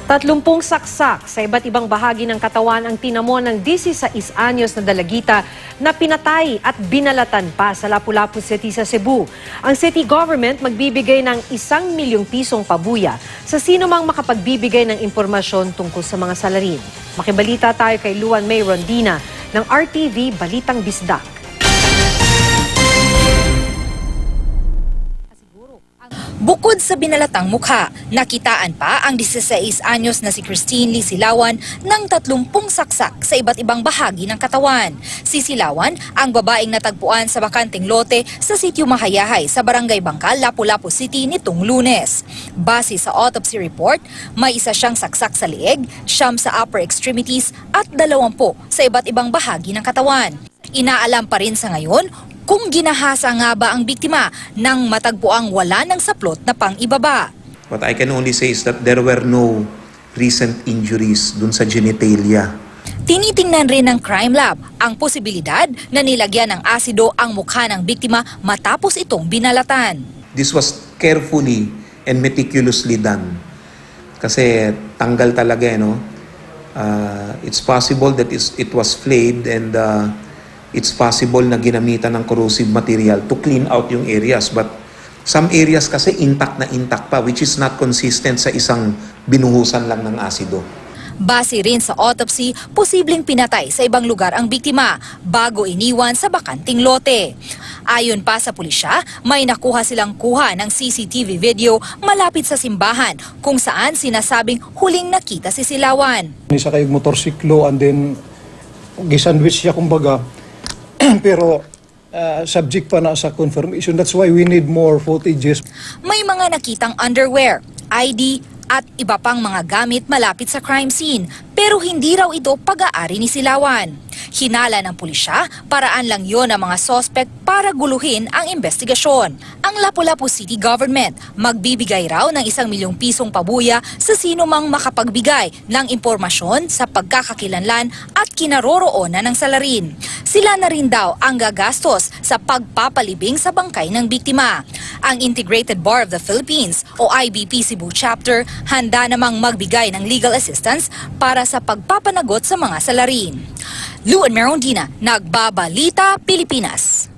30 saksak sa iba't ibang bahagi ng katawan ang tinamo ng 16 anyos na dalagita na pinatay at binalatan pa sa Lapu-Lapu City sa Cebu. Ang city government magbibigay ng 1 milyong pisong pabuya sa sino mang makapagbibigay ng impormasyon tungkol sa mga salarin. Makibalita tayo kay Luan May Rondina ng RTV Balitang Bisdak. Bukod sa binalatang mukha, nakitaan pa ang 16 anyos na si Christine Lee Silawan ng 30 saksak sa iba't ibang bahagi ng katawan. Si Silawan ang babaeng natagpuan sa bakanteng lote sa sitio Mahayahay sa Barangay Bangkal, Lapu-Lapu City nitong Lunes. Base sa autopsy report, may isa siyang saksak sa leeg, 9 sa upper extremities at 20 sa iba't ibang bahagi ng katawan. Inaalam pa rin sa ngayon kung ginahasa nga ba ang biktima nang matagpuang wala ng saplot na pang-ibaba. What I can only say is that there were no recent injuries dun sa genitalia. Tinitingnan rin ng crime lab ang posibilidad na nilagyan ng asido ang mukha ng biktima matapos itong binalatan. This was carefully and meticulously done. Kasi tanggal talaga, no? It's possible that it was flayed and it's possible na ginamitan ng corrosive material to clean out yung areas. But some areas kasi intact na intact pa, which is not consistent sa isang binuhusan lang ng asido. Base rin sa autopsy, posibleng pinatay sa ibang lugar ang biktima bago iniwan sa bakanting lote. Ayon pa sa pulisya, may nakuha silang kuha ng CCTV video malapit sa simbahan kung saan sinasabing huling nakita si Silawan. Isa kay motorsiklo and then gisandwich siya kumbaga. Pero subject pa na sa confirmation. That's why we need more footages. May mga nakitang underwear, ID at iba pang mga gamit malapit sa crime scene, pero hindi raw ito pag-aari ni Silawan. Hinala ng pulisya, paraan lang yon ng mga sospek para guluhin ang investigasyon. Ang Lapu-Lapu City Government magbibigay raw ng 1 milyong pisong pabuya sa sino mang makapagbigay ng impormasyon sa pagkakakilanlan at kinaroroonan ng salarin. Sila na rin daw ang gagastos sa pagpapalibing sa bangkay ng biktima. Ang Integrated Bar of the Philippines o IBP Cebu Chapter handa namang magbigay ng legal assistance para sa pagpapanagot sa mga salarin. Luan May Rondina, Nagbabalita, Pilipinas.